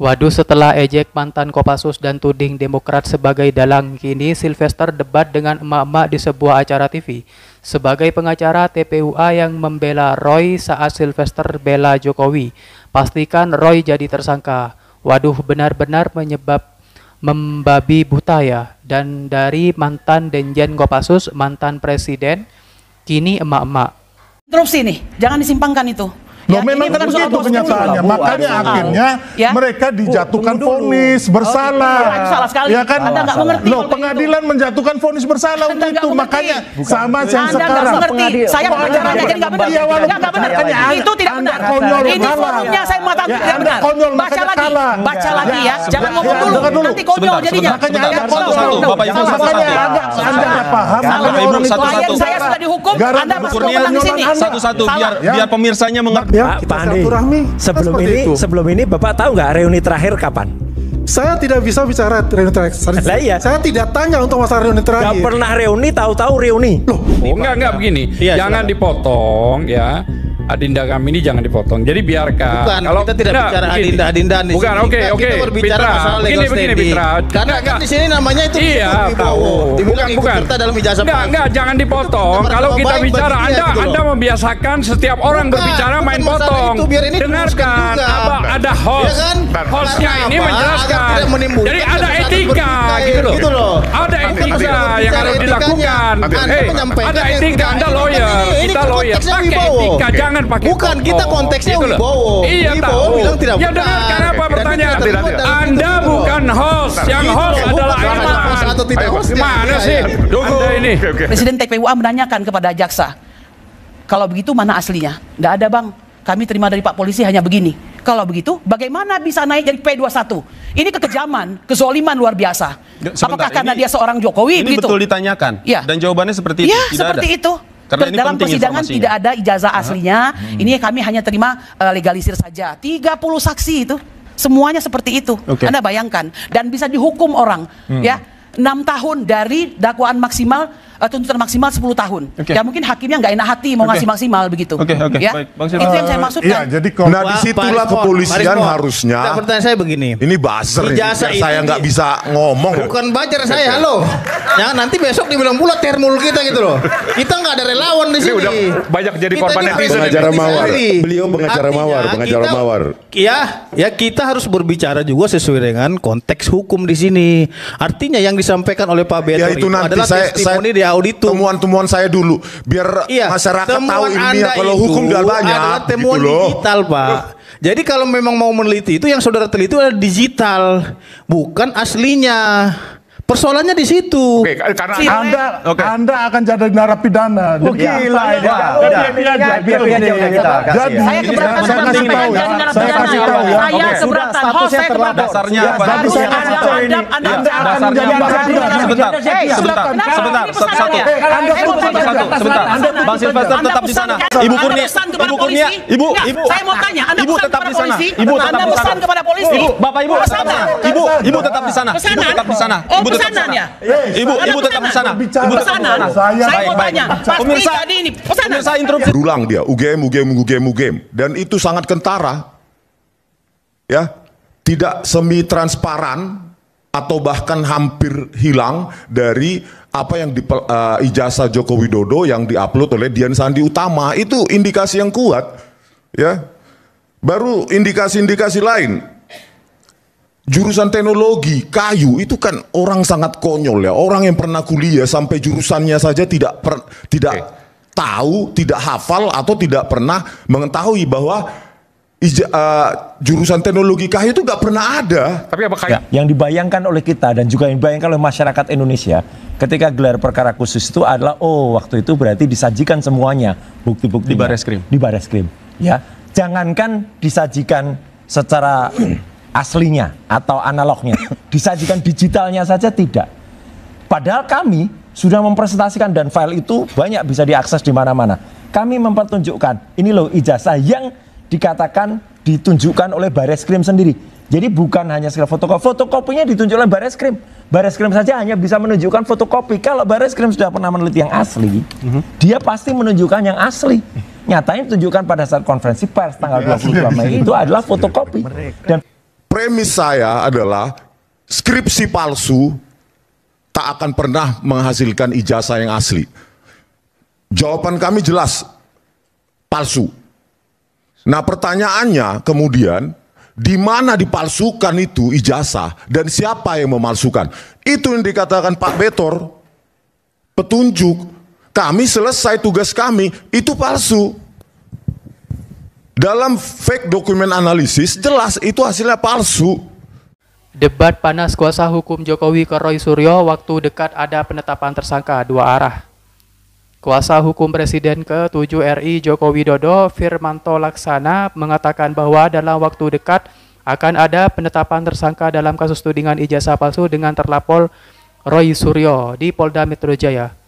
Waduh, setelah ejek mantan Kopassus dan tuding Demokrat sebagai dalang, kini Sylvester debat dengan emak-emak di sebuah acara TV. Sebagai pengacara TPUA yang membela Roy saat Sylvester bela Jokowi, pastikan Roy jadi tersangka. Waduh, benar-benar membabi buta ya. Dan dari mantan Denjen Kopassus, mantan presiden, kini emak-emak. Interupsi nih, jangan disimpangkan itu. Loh, memang begitu kenyataannya. Makanya akhirnya mereka dijatuhkan vonis bersalah. Itu salah sekali. Ya kan? Anda nggak mengerti. Loh, pengadilan menjatuhkan vonis bersalah untuk itu. Makanya sama yang sekarang. Anda nggak mengerti. Saya pengacaranya jadi nggak benar. Nggak benar. Itu tidak benar. Ini forumnya saya mengatakan tidak benar. Baca lagi. Baca lagi ya. Jangan ngomong dulu. Nanti konyol jadinya. Makanya Anda konyol. Bapak Ibu Anda nggak paham. Klien saya sudah dihukum. Anda masih mau menang di sini. Satu-satu biar pemirsanya mengerti. Pak Andi, sebelum ini Bapak tahu nggak reuni terakhir kapan? Saya tidak bisa bicara reuni terakhir. Iya. Saya tidak tanya untuk masalah reuni terakhir. Gak pernah reuni, tahu-tahu reuni. Loh, enggak begini. Iya, jangan dipotong ya. Adinda kami ini jangan dipotong. Jadi biarkan. Bukan, kalau kita tidak bicara adinda-adindan di bukan, sini. Oke. Kita berbicara Pitra, masalah legal standing. Pitra. Karena kan di sini namanya itu iya, tahu. Dibilang Bukan. Kita dalam ijazah. Enggak, jangan dipotong. Kalau kita bicara, Anda membiasakan setiap orang berbicara main potong. Dengarkan, ada host. Hostnya ini menjelaskan. Jadi ada etika gitu loh. Ada etika yang harus dilakukan. Ada etika. Anda lawyer, kita lawyer. Pakai etika, jangan pakai bukan potong. kita konteksnya Gitu Wibowo. Iya, Wibowo tahu. bilang tidak Ya benar. dengarkan apa pertanyaan. Anda Gitu bukan host. Yang host adalah host atau tidak host. Gimana sih? Anda ini. Presiden TPUA menanyakan kepada jaksa, kalau begitu mana aslinya? Nggak ada bang, kami terima dari Pak Polisi hanya begini. Kalau begitu, bagaimana bisa naik jadi P21? Ini kekejaman, kezoliman luar biasa. Apakah karena dia seorang Jokowi? Ini begitu? betul ditanyakan. Ya. Dan jawabannya seperti itu. Ya, Tidak seperti ada. itu. Karena ini dalam penting persidangan informasinya. tidak ada ijazah aslinya. Ini kami hanya terima legalisir saja. 30 saksi itu. Semuanya seperti itu. Anda bayangkan. Dan bisa dihukum orang. Ya, 6 tahun dari dakwaan maksimal, tuntutan maksimal 10 tahun. Ya mungkin hakimnya nggak enak hati mau ngasih maksimal begitu. Ya? Baik, Bang Itu yang saya maksudkan. Iya, jadi nah disitulah kepolisian harusnya. Pertanyaan saya begini. Ini buzzer ini, Ijazah biar saya ini- nggak bisa ngomong. Bukan buzzer saya, halo. Jangan nanti besok dibilang pula termul kita gitu loh. Kita nggak ada relawan di sini. udah banyak jadi Kita korban ini netizen. Pengacara mawar. sekali. Beliau pengacara Artinya mawar, pengacara kita- mawar. Ya kita harus berbicara juga sesuai dengan konteks hukum di sini. Artinya yang disampaikan oleh Pak Beto Ya itu nanti adalah saya testimoni di auditum. temuan saya dulu biar masyarakat tahu ini ya, kalau hukum udah banyak adalah temuan gitu loh. digital, Pak. Jadi kalau memang mau meneliti itu yang saudara teliti adalah digital, bukan aslinya. Persoalannya di situ. Oke, karena Anda akan jadi narapidana. Gila ini. Jadi Saya keberatan saya kasih tahu ya. Saya kasih tahu ya. Saya keberatan. Host saya keberatan. Dasarnya apa? Harus Saya ada kasih tahu ini. adab. Anda Anda akan menjadi narapidana. Sebentar, sebentar. Bang Sylvester tetap di sana. Ibu Kurnia, Ibu, saya mau tanya, Anda Ibu pesan tetap kepada di sana. polisi? Ibu tetap Anda di sana. pesan kepada polisi? Ibu, Bapak Ibu tetap di sana. Ibu tetap di sana. Ibu tetap di sana. Oh, Ibu tetap di pesanan sana. ya? Ibu tetap di sana. Bicara Ibu tetap di sana. Saya mau tanya. Pasti Pemirsa, tadi ini pesanan. pemirsa interupsi. Berulang dia, UGM, dan itu sangat kentara, ya, tidak semi transparan atau bahkan hampir hilang dari apa yang di ijazah Joko Widodo yang diupload oleh Dian Sandi Utama. Itu indikasi yang kuat, ya. Baru indikasi-indikasi lain. Jurusan teknologi, kayu, itu kan orang sangat konyol ya. Orang yang pernah kuliah sampai jurusannya saja tidak tahu, tidak hafal atau tidak pernah mengetahui bahwa jurusan teknologi kayu itu nggak pernah ada. tapi apa kayak Yang dibayangkan oleh kita dan juga yang dibayangkan oleh masyarakat Indonesia ketika gelar perkara khusus itu adalah waktu itu berarti disajikan semuanya bukti-bukti Di Barreskrim. Di Barreskrim. Ya, jangankan disajikan secara aslinya atau analognya, disajikan digitalnya saja tidak. Padahal kami sudah mempresentasikan dan file itu banyak bisa diakses di mana-mana. Kami mempertunjukkan ini loh ijazah yang dikatakan ditunjukkan oleh Barreskrim sendiri. Jadi bukan hanya sekedar fotokopi, fotokopinya ditunjuk oleh Barreskrim. Barreskrim saja hanya bisa menunjukkan fotokopi. Kalau Barreskrim sudah pernah meneliti yang asli, dia pasti menunjukkan yang asli. Nyatanya ditunjukkan pada saat konferensi pers tanggal 22 Mei itu adalah fotokopi. Dan premis saya adalah skripsi palsu tak akan pernah menghasilkan ijazah yang asli. Jawaban kami jelas, palsu. Nah pertanyaannya kemudian, di mana dipalsukan itu ijazah dan siapa yang memalsukan? Itu yang dikatakan Pak Betor, petunjuk. Kami selesai tugas kami, itu palsu. Dalam fake document analysis jelas itu hasilnya palsu. Debat panas kuasa hukum Jokowi ke Roy Suryo waktu dekat ada penetapan tersangka dua arah. Kuasa hukum Presiden ke-7 RI Joko Widodo, Firmanto Laksana, mengatakan bahwa dalam waktu dekat akan ada penetapan tersangka dalam kasus tudingan ijazah palsu dengan terlapor Roy Suryo di Polda Metro Jaya.